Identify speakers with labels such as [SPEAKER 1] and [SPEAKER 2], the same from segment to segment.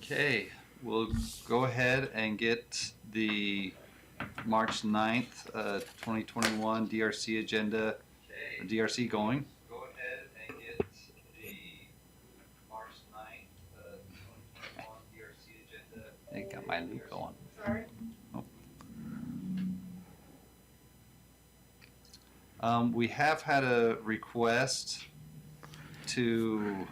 [SPEAKER 1] Okay, we'll go ahead and get the March 9th, 2021 DRC agenda, DRC going. Go ahead and get the March 9th, 2021 DRC agenda. I got my loop going.
[SPEAKER 2] Sorry.
[SPEAKER 1] We have had a request to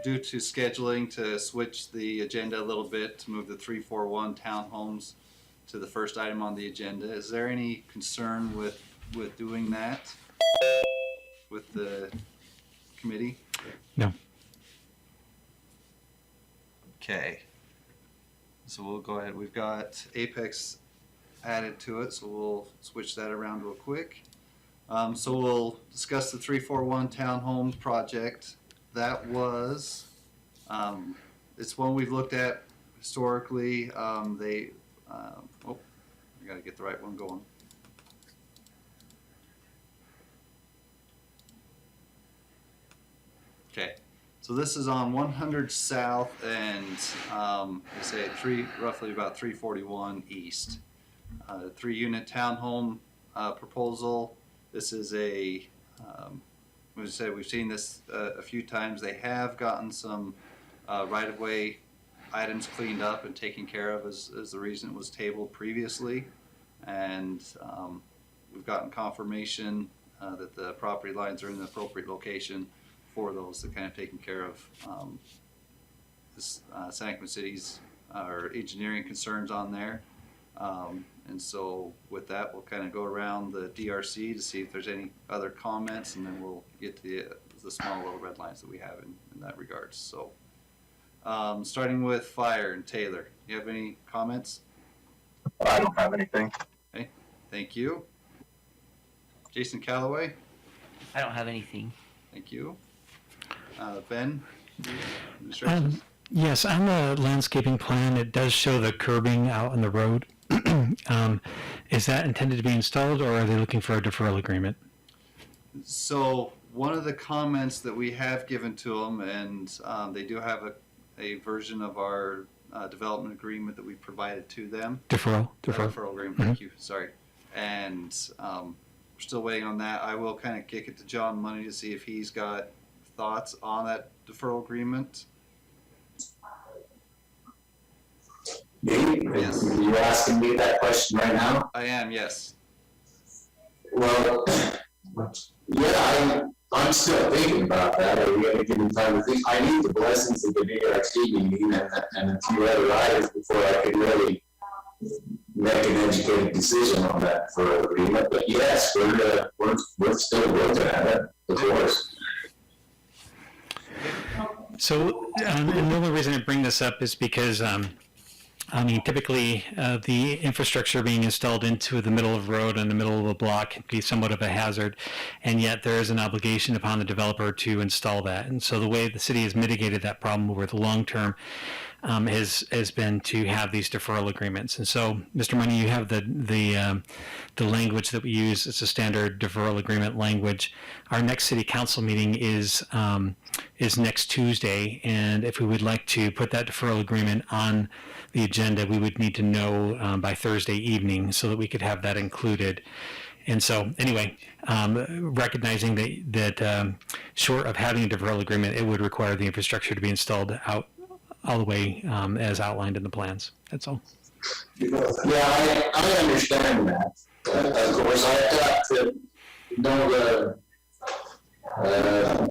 [SPEAKER 1] due to scheduling to switch the agenda a little bit to move the 341 townhomes to the first item on the agenda. Is there any concern with doing that with the committee?
[SPEAKER 3] No.
[SPEAKER 1] Okay. So we'll go ahead. We've got Apex added to it, so we'll switch that around real quick. So we'll discuss the 341 Townhomes Project. That was, it's one we've looked at historically. I gotta get the right one going. Okay. So this is on 100 South and they say roughly about 341 East. 3-unit townhome proposal. This is a, we said we've seen this a few times. They have gotten some right-of-way items cleaned up and taken care of as the reason it was tabled previously. And we've gotten confirmation that the property lines are in the appropriate location for those that kind of taken care of this Santaquin City's or engineering concerns on there. And so with that, we'll kind of go around the DRC to see if there's any other comments, and then we'll get to the small little red lines that we have in that regards. So starting with fire and Taylor, do you have any comments?
[SPEAKER 4] I don't have anything.
[SPEAKER 1] Okay, thank you. Jason Calloway?
[SPEAKER 5] I don't have anything.
[SPEAKER 1] Thank you. Ben?
[SPEAKER 3] Yes, on the landscaping plan, it does show the curbing out on the road. Is that intended to be installed, or are they looking for a deferral agreement?
[SPEAKER 1] So one of the comments that we have given to them, and they do have a version of our development agreement that we provided to them.
[SPEAKER 3] Deferral
[SPEAKER 1] Agreement, thank you, sorry. And we're still waiting on that. I will kind of kick it to John Money to see if he's got thoughts on that deferral agreement.
[SPEAKER 4] Me?
[SPEAKER 1] Yes.
[SPEAKER 4] You're asking me that question right now?
[SPEAKER 1] I am, yes.
[SPEAKER 4] Well, yeah, I'm still thinking about that. Are we going to give me time to think? I need the blessings of the DRC meeting and a few other items before I can really make an educated decision on that for agreement. But yes, we're still looking at it, of course.
[SPEAKER 3] So, and the only reason I bring this up is because, typically the infrastructure being installed into the middle of the road and the middle of the block can be somewhat of a hazard, and yet there is an obligation upon the developer to install that. And so the way the city has mitigated that problem over the long term has been to have these deferral agreements. And so, Mr. Money, you have the language that we use. It's a standard deferral agreement language. Our next city council meeting is next Tuesday, and if we would like to put that deferral agreement on the agenda, we would need to know by Thursday evening so that we could have that included. And so, anyway, recognizing that short of having a deferral agreement, it would require the infrastructure to be installed out all the way as outlined in the plans. That's all.
[SPEAKER 4] Yeah, I understand that. Of course, I've got to know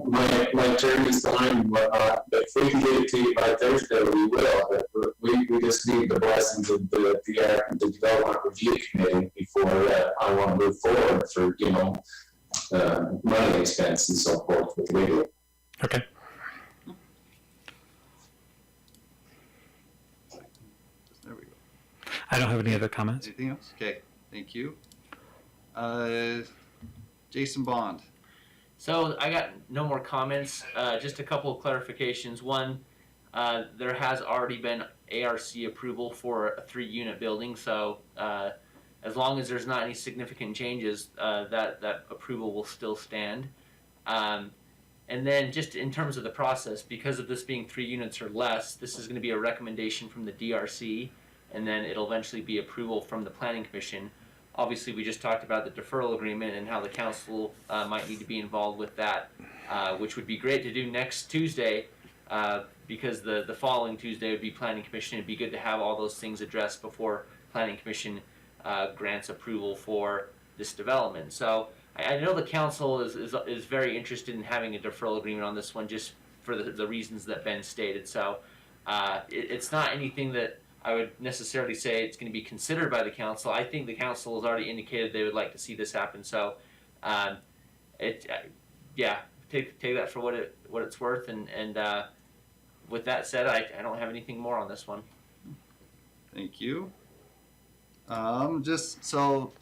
[SPEAKER 4] my attorney's time and whatnot, but if we can get it to you by Thursday, we will. But we just need the blessings of the Development Review Committee before I want to move forward for, money expense and so forth with legal.
[SPEAKER 3] Okay.
[SPEAKER 1] There we go.
[SPEAKER 3] I don't have any other comments.
[SPEAKER 1] Anything else? Okay, thank you. Jason Bond.
[SPEAKER 5] So I got no more comments, just a couple of clarifications. One, there has already been ARC approval for a 3-unit building, so as long as there's not any significant changes, that approval will still stand. And then just in terms of the process, because of this being 3 units or less, this is going to be a recommendation from the DRC, and then it'll eventually be approval from the Planning Commission. Obviously, we just talked about the deferral agreement and how the council might need to be involved with that, which would be great to do next Tuesday, because the following Tuesday would be Planning Commission. It'd be good to have all those things addressed before Planning Commission grants approval for this development. So I know the council is very interested in having a deferral agreement on this one, just for the reasons that Ben stated. So it's not anything that I would necessarily say it's going to be considered by the council. I think the council has already indicated they would like to see this happen. So yeah, take that for what it's worth. And with that said, I don't have anything more on this one.
[SPEAKER 1] Thank you. Just so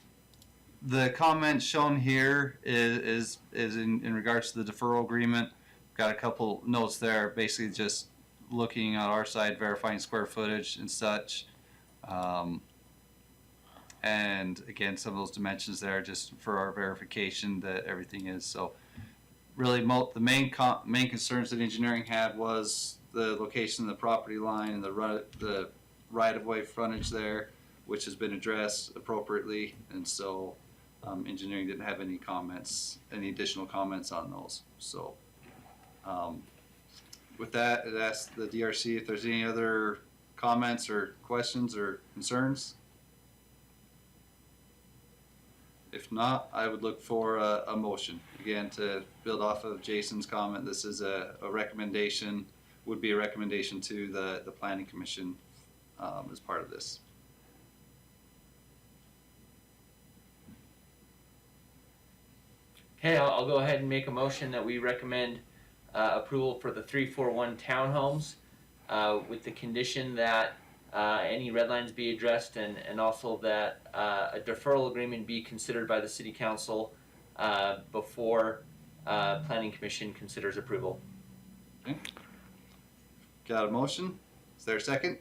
[SPEAKER 1] the comment shown here is in regards to the deferral agreement. Got a couple notes there, basically just looking on our side, verifying square footage and such. And again, some of those dimensions there just for our verification that everything is. So really the main concerns that engineering had was the location of the property line and the right-of-way frontage there, which has been addressed appropriately. And so engineering didn't have any additional comments on those. So with that, it asks the DRC if there's any other comments or questions or concerns. If not, I would look for a motion. Again, to build off of Jason's comment, this is a recommendation, would be a recommendation to the Planning Commission as part of this.
[SPEAKER 5] Okay, I'll go ahead and make a motion that we recommend approval for the 341 townhomes with the condition that any red lines be addressed and also that a deferral agreement be considered by the City Council before Planning Commission considers approval.
[SPEAKER 1] Okay. Got a motion? Is there a second?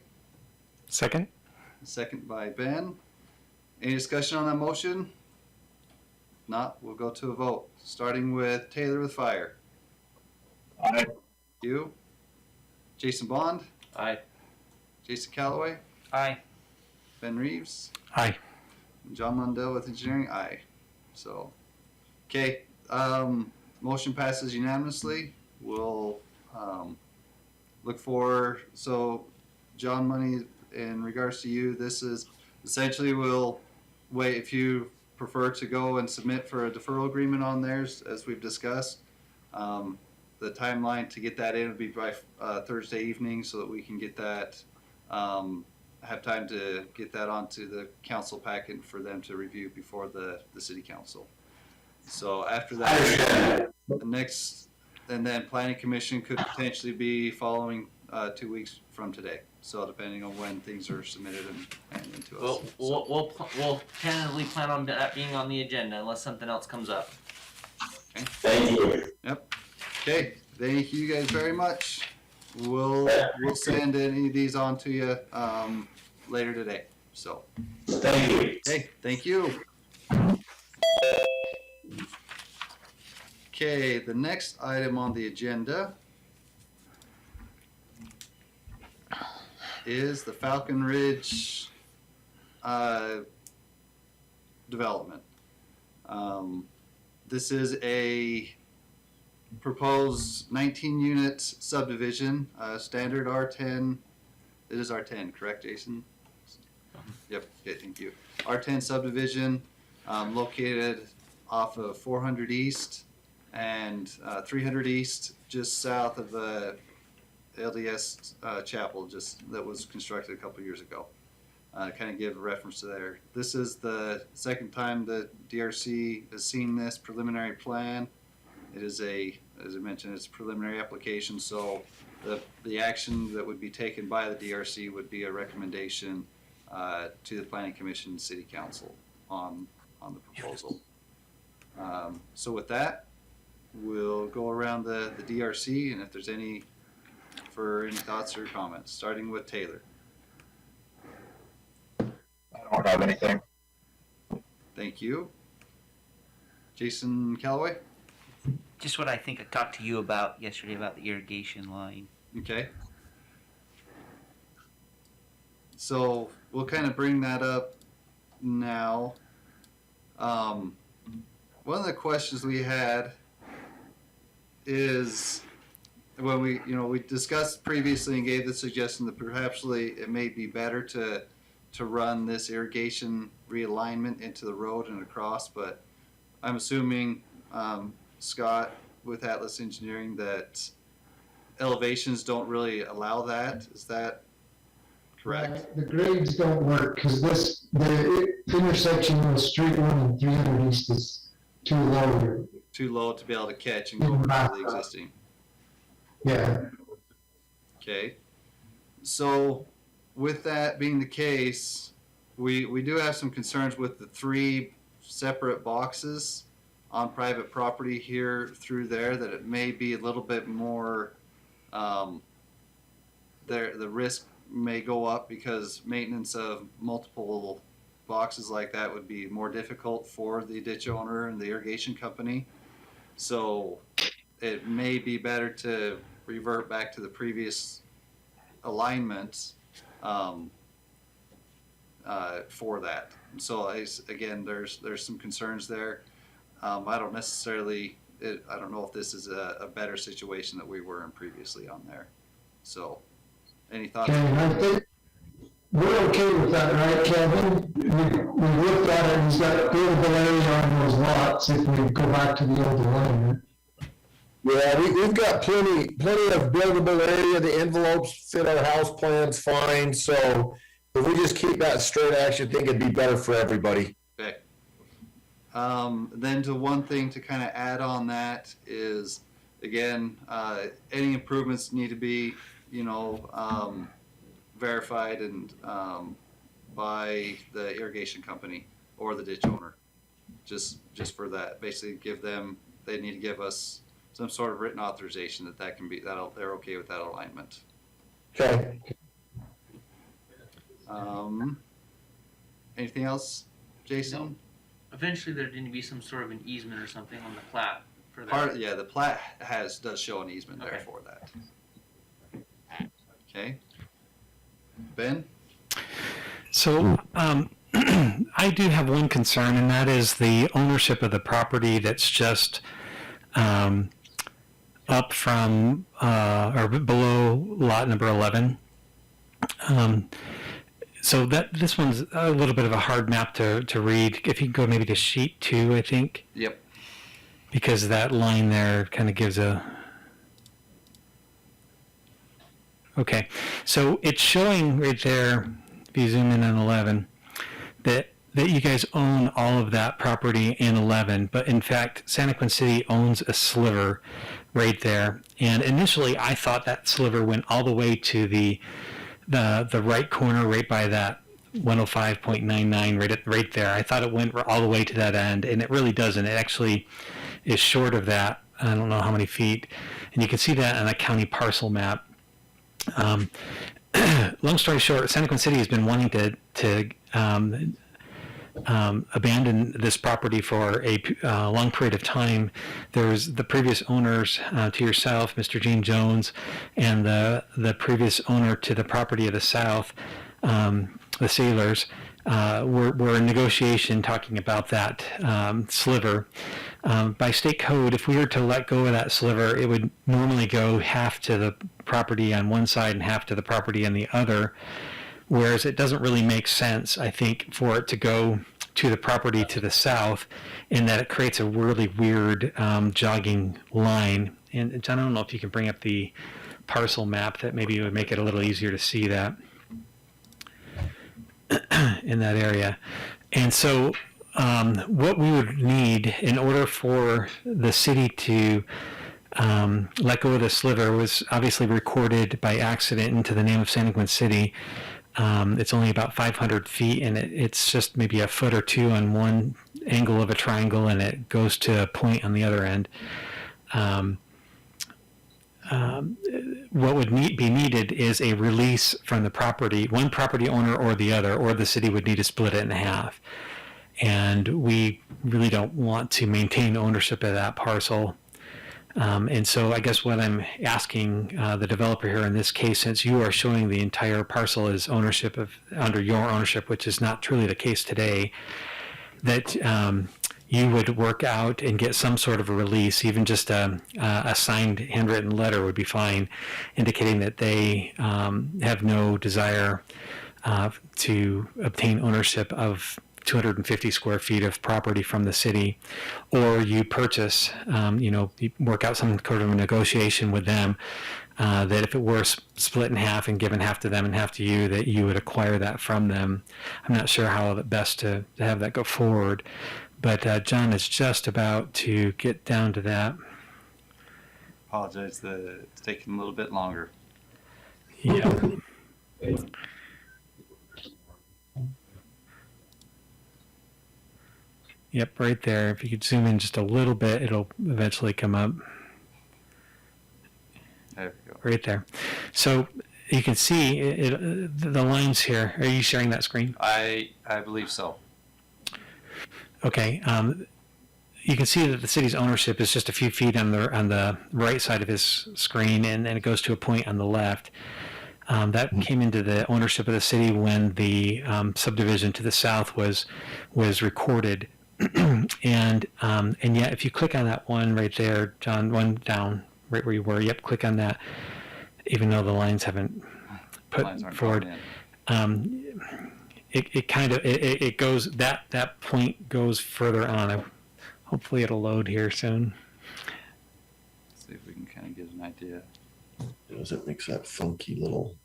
[SPEAKER 3] Second?
[SPEAKER 1] Second by Ben. Any discussion on that motion? Not, we'll go to a vote. Starting with Taylor with fire.
[SPEAKER 2] Aye.
[SPEAKER 1] You. Jason Bond.
[SPEAKER 5] Aye.
[SPEAKER 1] Jason Calloway.
[SPEAKER 5] Aye.
[SPEAKER 1] Ben Reeves.
[SPEAKER 3] Aye.
[SPEAKER 1] John Lundell with engineering. Aye. So, okay. Motion passes unanimously. We'll look for, so John Money, in regards to you, this is essentially we'll wait if you prefer to go and submit for a deferral agreement on theirs, as we've discussed. The timeline to get that in would be by Thursday evening, so that we can get that, have time to get that onto the council packet for them to review before the city council. So after that, the next, and then planning commission could potentially be following 2 weeks from today. So depending on when things are submitted and into us.
[SPEAKER 5] We'll tentatively plan on that being on the agenda unless something else comes up.
[SPEAKER 1] Okay.
[SPEAKER 4] Thank you.
[SPEAKER 1] Yep. Okay. Thank you guys very much. We'll send any of these on to you later today. So.
[SPEAKER 4] Thank you.
[SPEAKER 1] Okay. Thank you. Okay. The next item on the agenda is the Falcon Ridge development. This is a proposed 19-unit subdivision, standard R10. It is R10, correct, Jason? Yep. Okay, thank you. R10 subdivision, located off of 400 East and 300 East, just south of LDS chapel, just that was constructed a couple years ago. Kind of give a reference to there. This is the second time the DRC has seen this preliminary plan. It is as I mentioned, it's a preliminary application, so the action that would be taken by the DRC would be a recommendation to the Planning Commission and City Council on the proposal. So with that, we'll go around the DRC, and if there's any thoughts or comments, starting with Taylor.
[SPEAKER 2] I don't have anything.
[SPEAKER 1] Thank you. Jason Calloway?
[SPEAKER 6] Just what I think I talked to you about yesterday about the irrigation line.
[SPEAKER 1] Okay. So we'll kind of bring that up now. One of the questions we had is when we discussed previously and gave the suggestion that perhaps it may be better to run this irrigation realignment into the road and across, but I'm assuming, Scott, with Atlas Engineering, that elevations don't really allow that. Is that correct?
[SPEAKER 7] The grades don't work because the intersection of Street 1 and 300 East is too low.
[SPEAKER 1] Too low to be able to catch and go over to the existing.
[SPEAKER 7] Yeah.
[SPEAKER 1] Okay. So with that being the case, we do have some concerns with the 3 separate boxes on private property here through there, that it may be a little bit more, the risk may go up because maintenance of multiple boxes like that would be more difficult for the ditch owner and the irrigation company. So it may be better to revert back to the previous alignments for that. So again, there's some concerns there. I don't necessarily, I don't know if this is a better situation that we were in previously on there. So, any thoughts?
[SPEAKER 7] And I think we're okay with that, right, Kevin? We looked at it and he's got buildable area on those lots if we go back to the old alignment.
[SPEAKER 8] Yeah, we've got plenty of buildable area. The envelopes fit our house plans fine. So if we just keep that straight, I actually think it'd be better for everybody.
[SPEAKER 1] Okay. Then to one thing to kind of add on that is, again, any improvements need to be, verified and by the irrigation company or the ditch owner. Just for that, basically they need to give us some sort of written authorization that they're okay with that alignment.
[SPEAKER 8] Okay.
[SPEAKER 1] Anything else, Jason?
[SPEAKER 5] Eventually, there need to be some sort of an easement or something on the plat for that.
[SPEAKER 1] The plat does show an easement there
[SPEAKER 5] Okay.
[SPEAKER 1] for that. Okay. Ben?
[SPEAKER 3] So I do have one concern, and that is the ownership of the property that's just up from or below lot number 11. So this one's a little bit of a hard map to read. If you can go maybe to sheet 2, I think.
[SPEAKER 1] Yep.
[SPEAKER 3] Because that line there kind of gives a... Okay, so it's showing right there, if you zoom in on 11, that you guys own all of that property in 11, but in fact, Santaquin City owns a sliver right there. And initially, I thought that sliver went all the way to the right corner, right by that 105.99, right there. I thought it went all the way to that end, and it really doesn't. It actually is short of that. I don't know how many feet, and you can see that on a county parcel map. Long story short, Santaquin City has been wanting to abandon this property for a long period of time. There's the previous owners to yourself, Mr. Gene Jones, and the previous owner to the property of the south, the Sailors, were in negotiation talking about that sliver. By state code, if we were to let go of that sliver, it would normally go half to the property on one side and half to the property on the other, whereas it doesn't really make sense, I think, for it to go to the property to the south, in that it creates a really weird jogging line. And John, I don't know if you can bring up the parcel map, that maybe would make it a little easier to see that in that area. And so what we would need in order for the city to let go of the sliver was obviously recorded by accident into the name of Santaquin City. It's only about 500 feet, and it's just maybe a foot or two on one angle of a triangle, and it goes to a point on the other end. What would be needed is a release from the property, one property owner or the other, or the city would need to split it in half. And we really don't want to maintain ownership of that parcel. And so I guess what I'm asking the developer here in this case, since you are showing the entire parcel as ownership of under your ownership, which is not truly the case today, that you would work out and get some sort of a release, even just a signed handwritten letter would be fine, indicating that they have no desire to obtain ownership of 250 square feet of property from the city, or you purchase, you work out some sort of a negotiation with them that if it were split in half and given half to them and half to you, that you would acquire that from them. I'm not sure how best to have that go forward, but John is just about to get down to that.
[SPEAKER 1] Apologize that it's taking a little bit longer.
[SPEAKER 3] Yeah. Yep, right there. If you could zoom in just a little bit, it'll eventually come up.
[SPEAKER 1] There we go.
[SPEAKER 3] Right there. So you can see the lines here. Are you sharing that screen?
[SPEAKER 1] I believe so.
[SPEAKER 3] Okay. You can see that the city's ownership is just a few feet on the right side of his screen, and then it goes to a point on the left. That came into the ownership of the city when the subdivision to the south was recorded. And yet, if you click on that one right there, John, one down, right where you were, yep, click on that. Even though the lines haven't put
[SPEAKER 1] Lines aren't
[SPEAKER 3] forward, it goes that point goes further on. Hopefully, it'll load here soon.
[SPEAKER 1] Let's see if we can kind of get an idea.
[SPEAKER 8] Does it makes that funky little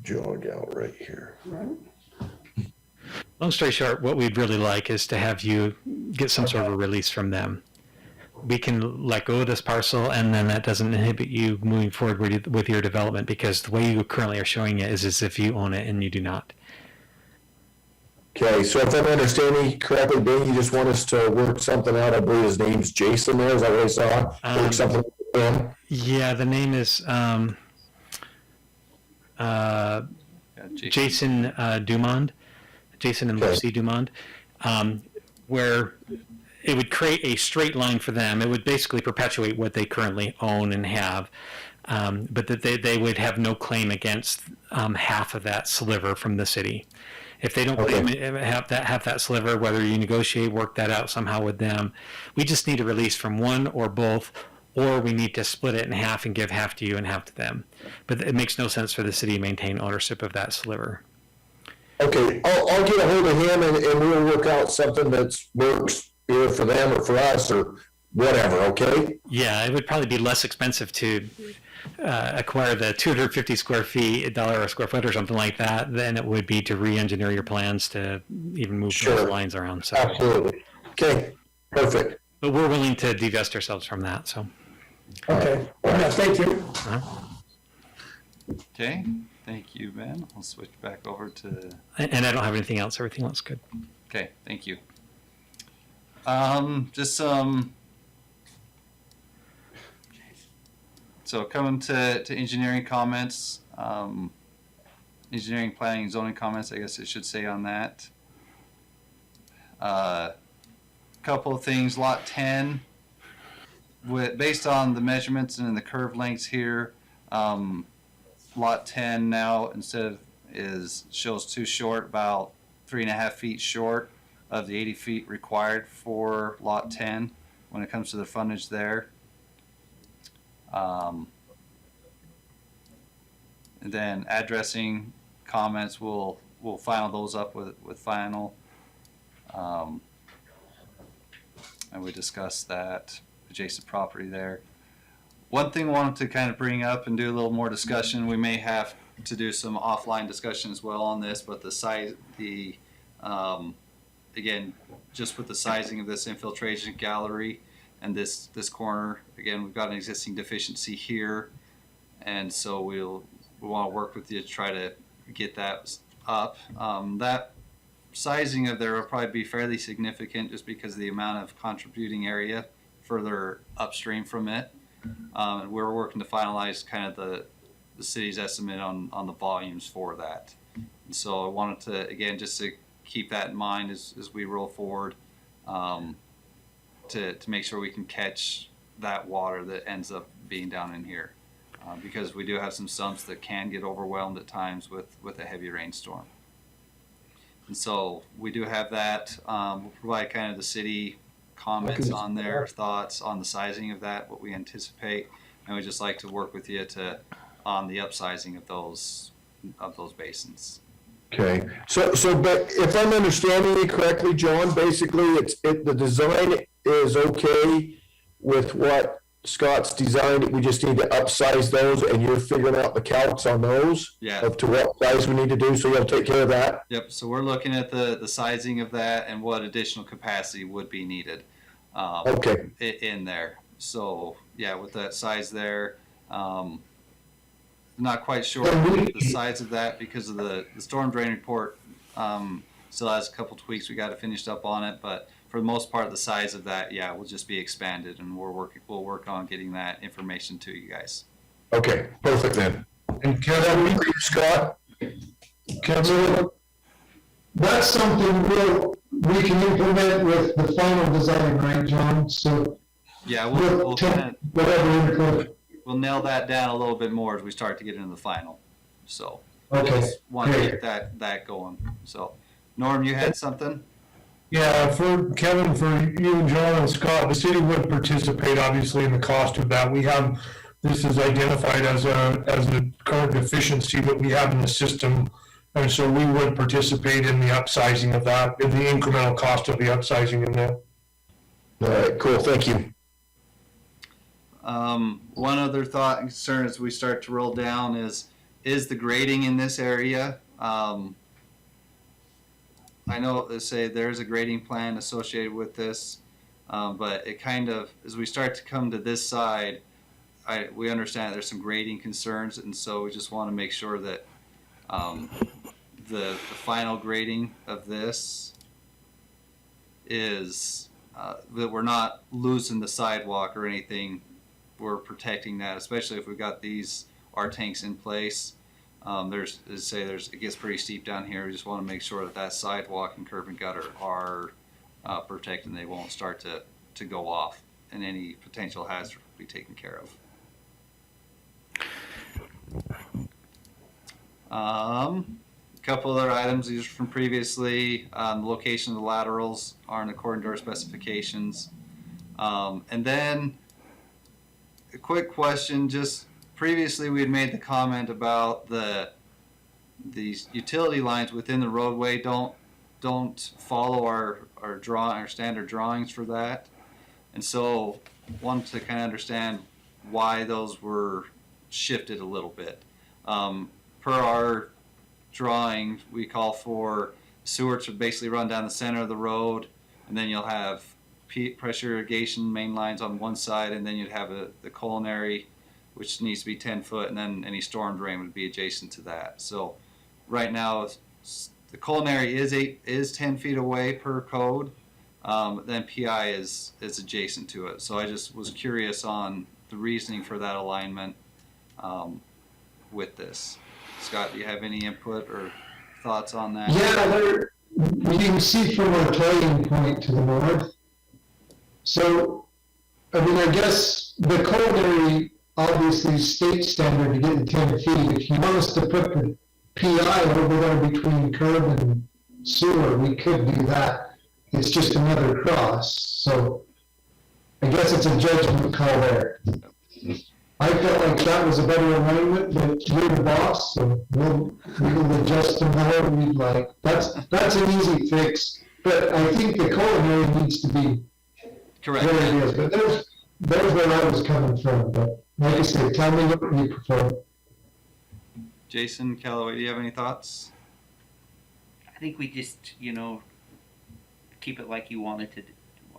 [SPEAKER 8] jog out right here.
[SPEAKER 3] Long story short, what we'd really like is to have you get some sort of a release from them. We can let go of this parcel, and then that doesn't inhibit you moving forward with your development, because the way you currently are showing it is as if you own it and you do not.
[SPEAKER 8] Okay, so if I'm understanding correctly, Ben, you just want us to work something out. I believe his name's Jason there. Is that what I saw? Work something with him?
[SPEAKER 3] Yeah, the name is Jason Dumond. Jason and Lucy Dumond, where it would create a straight line for them. It would basically perpetuate what they currently own and have, but that they would have no claim against half of that sliver from the city. If they don't have that sliver, whether you negotiate, work that out somehow with them, we just need a release from one or both, or we need to split it in half and give half to you and half to them. But it makes no sense for the city to maintain ownership of that sliver.
[SPEAKER 8] Okay, I'll get a hold of him and we'll work out something that works either for them or for us or whatever, okay?
[SPEAKER 3] Yeah, it would probably be less expensive to acquire the 250 square feet, $1 a square foot or something like that, than it would be to re-engineer your plans to even move those lines around. So.
[SPEAKER 8] Absolutely. Okay, perfect.
[SPEAKER 3] But we're willing to divest ourselves from that, so.
[SPEAKER 7] Okay, thank you.
[SPEAKER 1] Okay, thank you, Ben. I'll switch back over to.
[SPEAKER 3] And I don't have anything else. Everything else good.
[SPEAKER 1] Okay, thank you. Just some. So coming to engineering comments, engineering, planning, and zoning comments, I guess it should say on that. Couple of things. Lot 10, based on the measurements and the curve lengths here, lot 10 now instead of shows too short, about 3.5 feet short of the 80 feet required for lot 10 when it comes to the frontage there. And then addressing comments, we'll final those up with final. And we discussed that adjacent property there. One thing I wanted to kind of bring up and do a little more discussion, we may have to do some offline discussion as well on this, but the size, again, just with the sizing of this infiltration gallery and this corner, again, we've got an existing deficiency here, and so we want to work with you to try to get that up. That sizing of there will probably be fairly significant just because of the amount of contributing area further upstream from it. We're working to finalize kind of the city's estimate on the volumes for that. And so I wanted to, again, just to keep that in mind as we roll forward, to make sure we can catch that water that ends up being down in here. Because we do have some sumps that can get overwhelmed at times with a heavy rainstorm. And so we do have that. We'll provide kind of the city comments on their thoughts on the sizing of that, what we anticipate, and we'd just like to work with you on the upsizing of those basins.
[SPEAKER 8] Okay, so, but if I'm understanding you correctly, John, basically the design is okay with what Scott's designed, we just need to upsize those, and you're figuring out the calcs on those?
[SPEAKER 1] Yeah.
[SPEAKER 8] Of to what size we need to do, so you'll take care of that?
[SPEAKER 1] Yep, so we're looking at the sizing of that and what additional capacity would be needed.
[SPEAKER 8] Okay.
[SPEAKER 1] In there. So, yeah, with that size there, not quite sure the size of that because of the storm drain report still has a couple tweaks we got it finished up on it, but for the most part, the size of that, yeah, will just be expanded, and we'll work on getting that information to you guys.
[SPEAKER 8] Okay, perfect then.
[SPEAKER 7] And
[SPEAKER 8] Kevin, Scott?
[SPEAKER 7] Kevin, that's something we can implement with the final design, right, John? So
[SPEAKER 1] Yeah, we'll
[SPEAKER 7] whatever input.
[SPEAKER 1] we'll nail that down a little bit more as we start to get into the final. So,
[SPEAKER 7] Okay,
[SPEAKER 1] just want to
[SPEAKER 7] great.
[SPEAKER 1] get that going. So, Norm, you had something?
[SPEAKER 9] Yeah, for Kevin, for you and John and Scott, the city would participate obviously in the cost of that. We have, this is identified as a current deficiency that we have in the system. And so we would participate in the upsizing of that, in the incremental cost of the upsizing in that.
[SPEAKER 8] All right, cool, thank you.
[SPEAKER 1] One other thought and concern as we start to roll down is the grading in this area. I know they say there's a grading plan associated with this, but it kind of, as we start to come to this side, we understand there's some grading concerns, and so we just want to make sure that the final grading of this is that we're not losing the sidewalk or anything. We're protecting that, especially if we've got our tanks in place. It gets pretty steep down here. We just want to make sure that sidewalk and curb and gutter are protected and they won't start to go off, and any potential hazard will be taken care of. A couple other items, these are from previously. The location of the laterals aren't according to our specifications. And then a quick question, just previously we had made the comment about these utility lines within the roadway don't follow our standard drawings for that, and so wanted to kind of understand why those were shifted a little bit. Per our drawing, we call for sewer to basically run down the center of the road, and then you'll have pressure irrigation main lines on one side, and then you'd have the culinary, which needs to be 10 foot, and then any storm drain would be adjacent to that. So right now, the culinary is 10 feet away per code, then PI is adjacent to it. So I just was curious on the reasoning for that alignment with this. Scott, do you have any input or thoughts on that?
[SPEAKER 7] Yeah, you can see from our playing point to the north. So, I mean, I guess the culinary obviously state standard to get the 10 feet. If you want us to put the PI over there between curb and sewer, we could do that. It's just another cross. So, I guess it's a judgment call there. I felt like that was a better alignment, but you're the boss, so we'll adjust them however we'd like. That's an easy fix, but I think the culinary needs to be
[SPEAKER 1] Correct.
[SPEAKER 7] where it is. But there's where I was coming from. But like I said, tell me what you prefer.
[SPEAKER 1] Jason, Callaway, do you have any thoughts?
[SPEAKER 6] I think we just, keep it like you wanted to,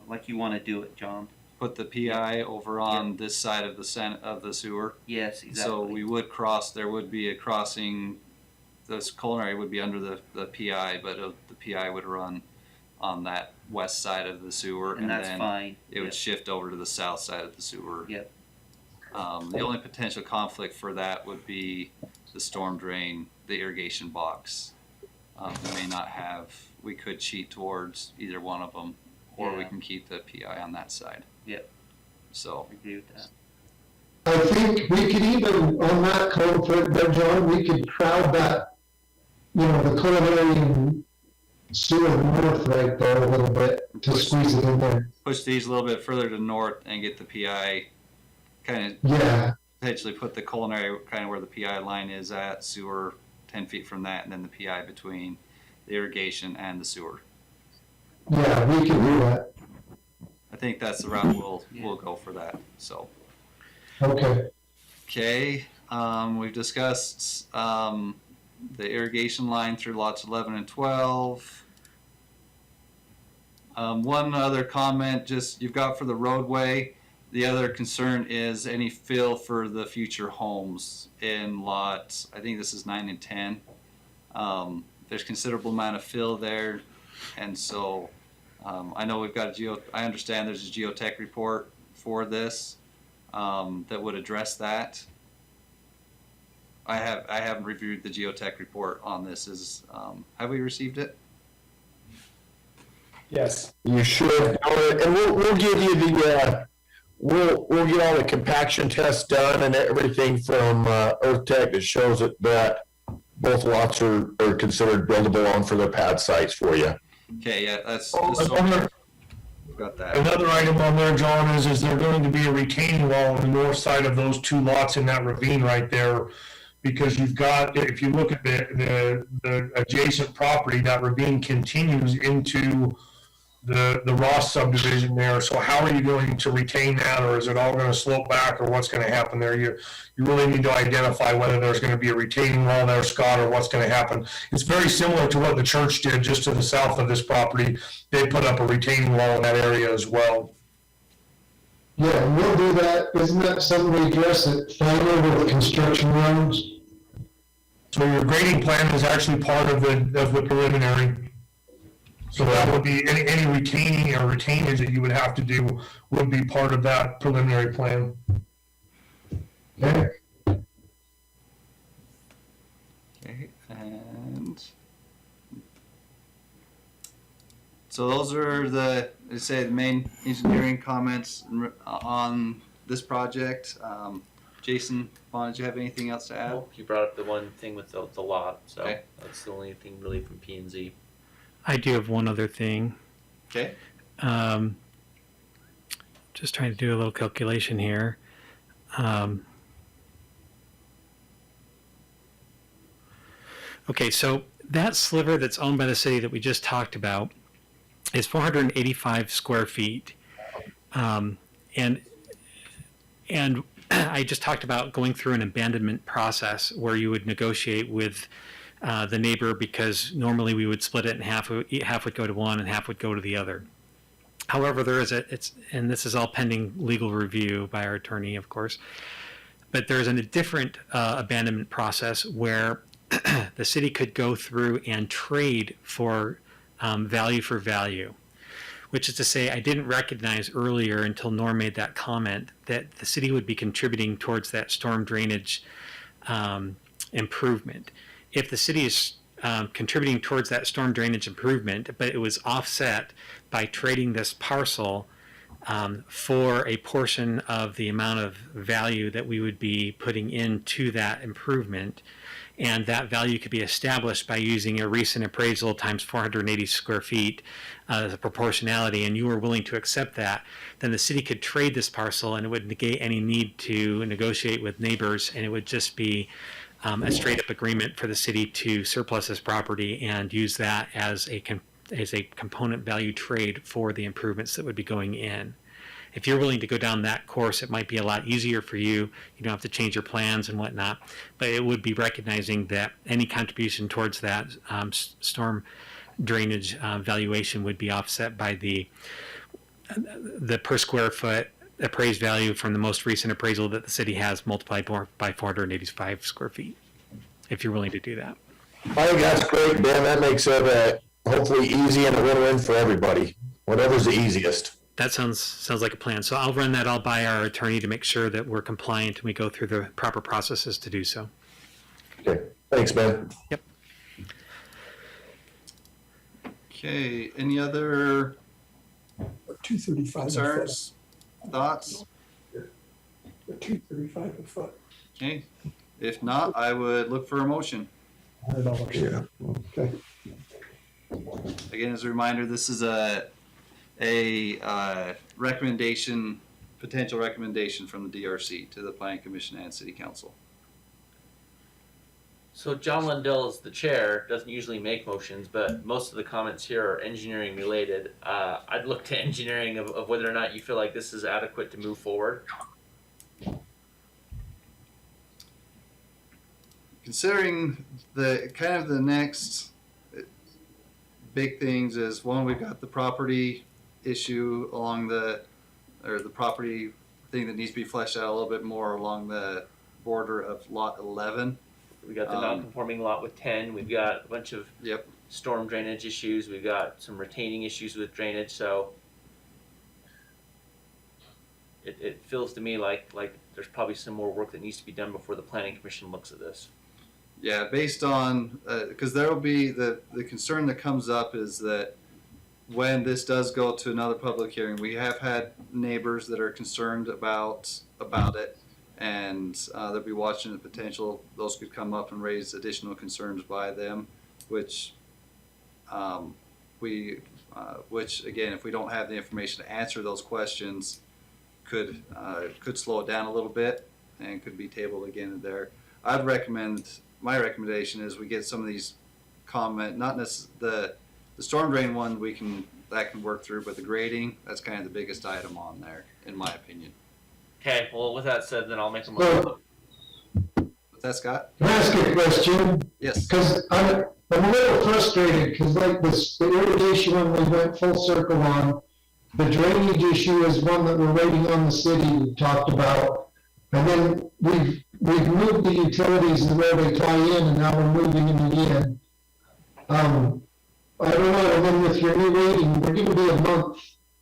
[SPEAKER 6] like you want to do it, John.
[SPEAKER 1] Put the PI over on this side of the sewer.
[SPEAKER 6] Yes, exactly.
[SPEAKER 1] So we would cross. There would be a crossing. This culinary would be under the PI, but the PI would run on that west side of the sewer,
[SPEAKER 6] and that's
[SPEAKER 1] then
[SPEAKER 6] fine.
[SPEAKER 1] it would shift over to the south side of the sewer.
[SPEAKER 6] Yep.
[SPEAKER 1] The only potential conflict for that would be the storm drain, the irrigation box. We may not have. We could cheat towards either one of them, or we
[SPEAKER 6] Yeah.
[SPEAKER 1] can keep the PI on that side.
[SPEAKER 6] Yep.
[SPEAKER 1] So,
[SPEAKER 6] I agree with that.
[SPEAKER 7] I think we could even, on that code for there, John, we could crowd that, you know, the culinary and sewer north right there a little bit to squeeze it in there.
[SPEAKER 1] push these a little bit further to north and get the PI kind of
[SPEAKER 7] Yeah,
[SPEAKER 1] potentially put the culinary kind of where the PI line is at, sewer 10 feet from that, and then the PI between the irrigation and the sewer.
[SPEAKER 7] yeah, we can do that.
[SPEAKER 1] I think that's the route we'll go for that. So,
[SPEAKER 7] Okay.
[SPEAKER 1] okay, we've discussed the irrigation line through lots 11 and 12. One other comment, just you've got for the roadway. The other concern is any fill for the future homes in lots. I think this is 9 and 10. There's considerable amount of fill there, and so I know we've got I understand there's a geotech report for this that would address that. I haven't reviewed the geotech report on this. Have we received it?
[SPEAKER 2] Yes.
[SPEAKER 8] You should, and we'll give you the, we'll get all the compaction tests done and everything from Earth Tech that shows that both lots are considered buildable on for the pad sites for you.
[SPEAKER 1] Okay, yeah, that's
[SPEAKER 9] Another
[SPEAKER 1] got that.
[SPEAKER 9] another item on there, John, is there going to be a retaining wall on the north side of those two lots in that ravine right there? Because you've got, if you look at the adjacent property, that ravine continues into the Ross subdivision there. So how are you going to retain that, or is it all going to slope back, or what's going to happen there? You really need to identify whether there's going to be a retaining wall there, Scott, or what's going to happen. It's very similar to what the church did just to the south of this property. They put up a retaining wall in that area as well.
[SPEAKER 7] Yeah, and we'll do that. Isn't that something we address at final with the construction rounds?
[SPEAKER 9] So your grading plan is actually part of the preliminary. So that would be any retaining or retainage that you would have to do would be part of that preliminary plan.
[SPEAKER 7] Okay.
[SPEAKER 1] Okay, and so those are the main engineering comments on this project. Jason, Vaughn, did you have anything else to add?
[SPEAKER 5] Well, you brought up the one thing with the lot, so
[SPEAKER 1] Okay.
[SPEAKER 5] that's the only thing really from P&Z.
[SPEAKER 3] I do have one other thing.
[SPEAKER 1] Okay.
[SPEAKER 3] Just trying to do a little calculation here. Okay, so that sliver that's owned by the city that we just talked about is 485 square feet. And I just talked about going through an abandonment process where you would negotiate with the neighbor, because normally we would split it in half. Half would go to one and half would go to the other. However, there is and this is all pending legal review by our attorney, of course, but there's a different abandonment process where the city could go through and trade for value, which is to say, I didn't recognize earlier until Norm made that comment that the city would be contributing towards that storm drainage improvement. If the city is contributing towards that storm drainage improvement, but it was offset by trading this parcel for a portion of the amount of value that we would be putting into that improvement, and that value could be established by using a recent appraisal times 480 square feet as a proportionality, and you were willing to accept that, then the city could trade this parcel, and it would negate any need to negotiate with neighbors, and it would just be a straight-up agreement for the city to surplus this property and use that as a component value trade for the improvements that would be going in. If you're willing to go down that course, it might be a lot easier for you. You don't have to change your plans and whatnot, but it would be recognizing that any contribution towards that storm drainage valuation would be offset by the per square foot appraised value from the most recent appraisal that the city has, multiplied by 485 square feet, if you're willing to do that.
[SPEAKER 8] I think that's great, Ben. That makes it hopefully easy and a win-win for everybody. Whatever's the easiest.
[SPEAKER 3] That sounds like a plan. So I'll run that all by our attorney to make sure that we're compliant and we go through the proper processes to do so.
[SPEAKER 8] Okay. Thanks, Ben.
[SPEAKER 3] Yep.
[SPEAKER 1] Okay, any other
[SPEAKER 2] 235.
[SPEAKER 1] concerns, thoughts?
[SPEAKER 10] $235 a foot.
[SPEAKER 1] Okay, if not, I would look for a motion.
[SPEAKER 10] $100.
[SPEAKER 8] Yeah.
[SPEAKER 10] Okay.
[SPEAKER 1] Again, as a reminder, this is a recommendation, potential recommendation from the DRC to the Planning Commission and City Council.
[SPEAKER 5] So John Lundell is the chair, doesn't usually make motions, but most of the comments here are engineering related. I'd look to engineering of whether or not you feel like this is adequate to move forward.
[SPEAKER 1] Considering the kind of the next big things is, one, we've got the property issue along the property thing that needs to be fleshed out a little bit more along the border of lot 11.
[SPEAKER 5] We got the non-conforming lot with 10. We've got a bunch of
[SPEAKER 1] Yep.
[SPEAKER 5] storm drainage issues. We've got some retaining issues with drainage. So it feels to me like there's probably some more work that needs to be done before the Planning Commission looks at this.
[SPEAKER 1] Yeah, based on, because there will be, the concern that comes up is that when this does go to another public hearing, we have had neighbors that are concerned about it, and they'll be watching the potential, those could come up and raise additional concerns by them, which which again, if we don't have the information to answer those questions, could slow it down a little bit and could be tabled again there. I'd recommend, my recommendation is we get some of these not necessarily the storm drain one, that can work through, but the grading, that's kind of the biggest item on there, in my opinion.
[SPEAKER 5] Okay, well, with that said, then I'll make a motion.
[SPEAKER 1] What's that, Scott?
[SPEAKER 7] Can I ask a question?
[SPEAKER 1] Yes.
[SPEAKER 7] Because I'm a little frustrated, because like this, the irrigation one we went full circle on, the drainage issue is one that we're waiting on the city, we talked about. And then we've moved the utilities and where they tie in, and now we're moving them again. I don't know, and then with your new rating, we're gonna be a month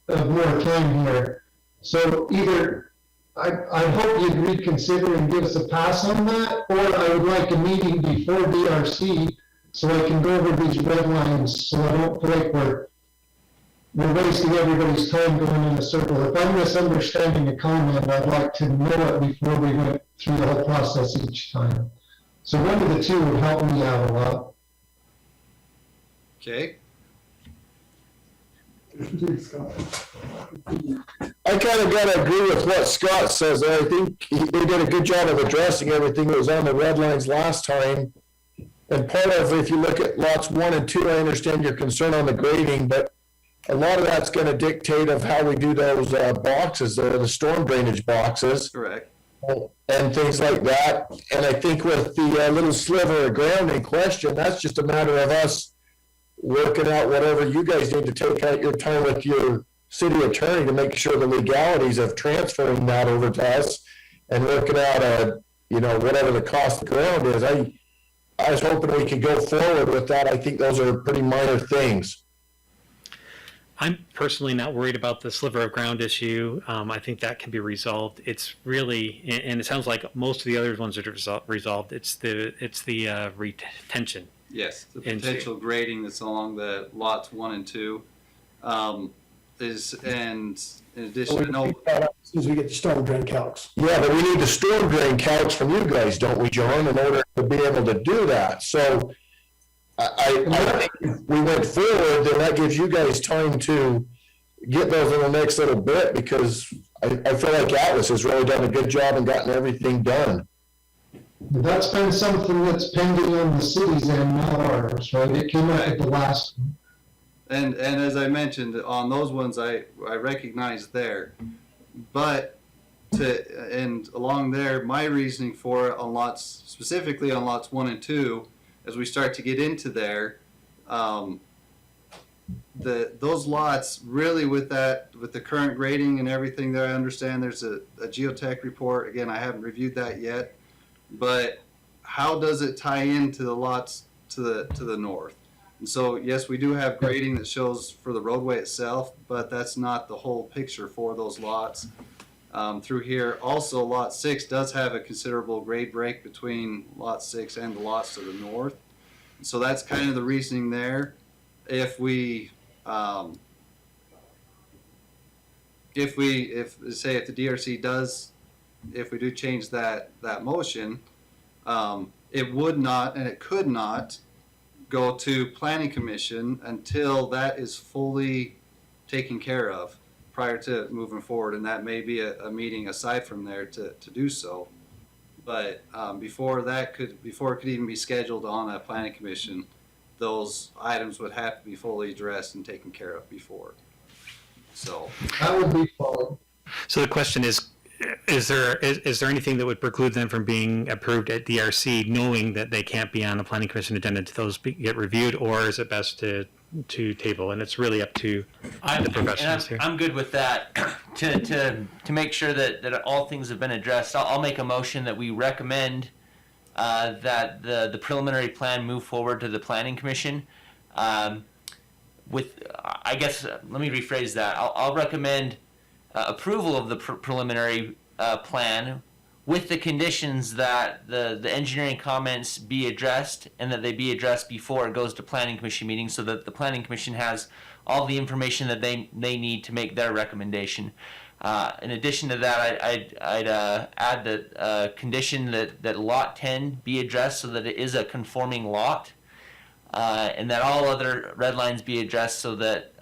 [SPEAKER 7] of more time here. So either, I hope you'd reconsider and give us a pass on that, or I would like a meeting before DRC so I can go over these red lines, so I don't feel like we're wasting everybody's time going in a circle. If I'm misunderstanding a comment, I'd like to know it before we went through the whole process each time. So one of the two would help me out a lot.
[SPEAKER 1] Okay.
[SPEAKER 8] I kind of gotta agree with what Scott says. I think they did a good job of addressing everything that was on the red lines last time. And part of, if you look at lots 1 and 2, I understand your concern on the grading, but a lot of that's gonna dictate of how we do those boxes there, the storm drainage boxes.
[SPEAKER 1] Correct.
[SPEAKER 8] And things like that. And I think with the little sliver of ground in question, that's just a matter of us working out whatever you guys need to take out your time with your city attorney to make sure the legalities of transferring that over to us and working out whatever the cost of the ground is. I was hoping we could go forward with that. I think those are pretty minor things.
[SPEAKER 3] I'm personally not worried about the sliver of ground issue. I think that can be resolved. It's really, and it sounds like most of the other ones are resolved. It's the retention.
[SPEAKER 1] Yes, the potential grading that's along the lots 1 and 2 is, and in addition,
[SPEAKER 10] As soon as we get the storm drain calcs.
[SPEAKER 8] Yeah, but we need the storm drain calcs from you guys, don't we, John, in order to be able to do that. So I think if we went forward, then that gives you guys time to get those in the next little bit, because I feel like Atlas has really done a good job and gotten everything done.
[SPEAKER 7] That's been something that's pending on the city's end, not ours, right? It came out at the last one.
[SPEAKER 1] and as I mentioned, on those ones, I recognize there, but and along there, my reasoning for it on lots, specifically on lots 1 and 2, as we start to get into there, those lots really with the current grading and everything there, I understand there's a geotech report. Again, I haven't reviewed that yet, but how does it tie into the lots to the north? And so yes, we do have grading that shows for the roadway itself, but that's not the whole picture for those lots. Through here, also lot 6 does have a considerable grade break between lot 6 and the lots to the north. So that's kind of the reasoning there. If the DRC does if we do change that motion, it would not and it could not go to planning commission until that is fully taken care of prior to moving forward, and that may be a meeting aside from there to do so. But before it could even be scheduled on a planning commission, those items would have to be fully addressed and taken care of before. So
[SPEAKER 7] That would be fine.
[SPEAKER 3] So the question is there anything that would preclude them from being approved at DRC, knowing that they can't be on the planning commission agenda until those get reviewed, or is it best to table? And it's really up to the professionals here.
[SPEAKER 5] I'm good with that. to make sure that all things have been addressed, I'll make a motion that we recommend that the preliminary plan move forward to the planning commission. Let me rephrase that. I'll recommend approval of the preliminary plan with the conditions that the engineering comments be addressed and that they be addressed before it goes to planning commission meeting, so that the planning commission has all the information that they need to make their recommendation. In addition to that, I'd add that condition that lot 10 be addressed so that it is a conforming lot, and that all other red lines be addressed so that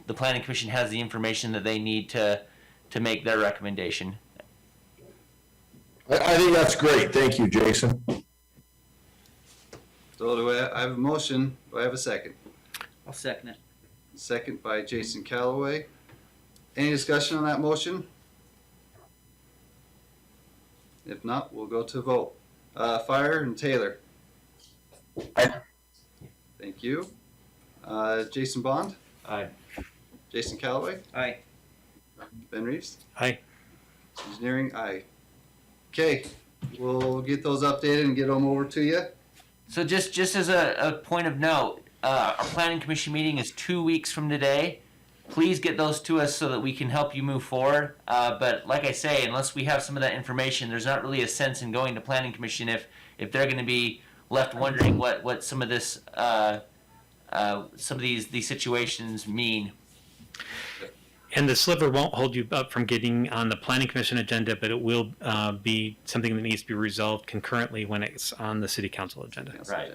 [SPEAKER 5] the planning commission has the information that they need to make their recommendation.
[SPEAKER 8] I think that's great. Thank you, Jason.
[SPEAKER 1] do I have a motion? Do I have a second?
[SPEAKER 6] I'll second it.
[SPEAKER 1] Second by Jason Calloway. Any discussion on that motion? If not, we'll go to a vote. Fire and Taylor.
[SPEAKER 2] Aye.
[SPEAKER 1] Thank you. Jason Bond,
[SPEAKER 5] Aye.
[SPEAKER 1] Jason Calloway,
[SPEAKER 6] Aye.
[SPEAKER 1] Ben Reeves,
[SPEAKER 3] Aye.
[SPEAKER 1] Engineering, aye. Okay, we'll get those updated and get them over to you.
[SPEAKER 5] So just as a point of note, our planning commission meeting is 2 weeks from today. Please get those to us so that we can help you move forward. But like I say, unless we have some of that information, there's not really a sense in going to planning commission if they're going to be left wondering what some of this some of these situations mean.
[SPEAKER 3] And the sliver won't hold you up from getting on the planning commission agenda, but it will be something that needs to be resolved concurrently when it's on the city council agenda.
[SPEAKER 5] Right.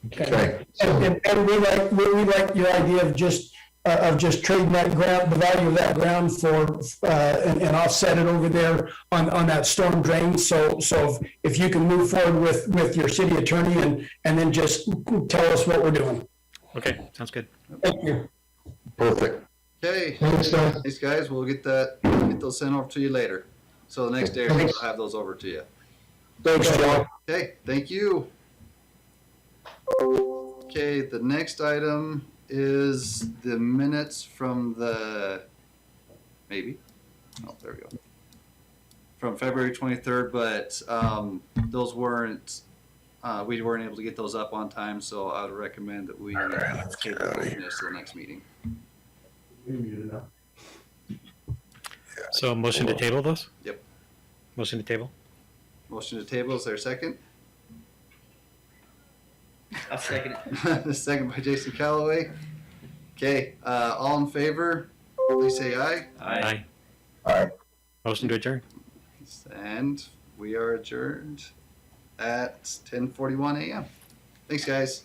[SPEAKER 8] Okay.
[SPEAKER 10] And we like your idea of just trading that ground, the value of that ground for, and offset it over there on that storm drain. So if you can move forward with your city attorney and then just tell us what we're doing.
[SPEAKER 3] Okay, sounds good.
[SPEAKER 10] Thank you.
[SPEAKER 8] Perfect.
[SPEAKER 1] Okay,
[SPEAKER 7] Thanks, guys.
[SPEAKER 1] thanks guys, we'll get those sent over to you later. So the next day we'll have those over to you.
[SPEAKER 8] Thanks, John.
[SPEAKER 1] Okay, thank you. Okay, the next item is the minutes from there we go. From February 23rd, but those weren't, we weren't able to get those up on time, so I would recommend that we take those minutes to the next meeting.
[SPEAKER 3] So motion to table those?
[SPEAKER 1] Yep.
[SPEAKER 3] Motion to table?
[SPEAKER 1] Motion to table, is there a second?
[SPEAKER 6] I'll second it.
[SPEAKER 1] Second by Jason Calloway. Okay, all in favor, please say aye.
[SPEAKER 3] Aye.
[SPEAKER 2] Aye.
[SPEAKER 3] Motion to adjourn?
[SPEAKER 1] And we are adjourned at 10:41 a.m. Thanks, guys.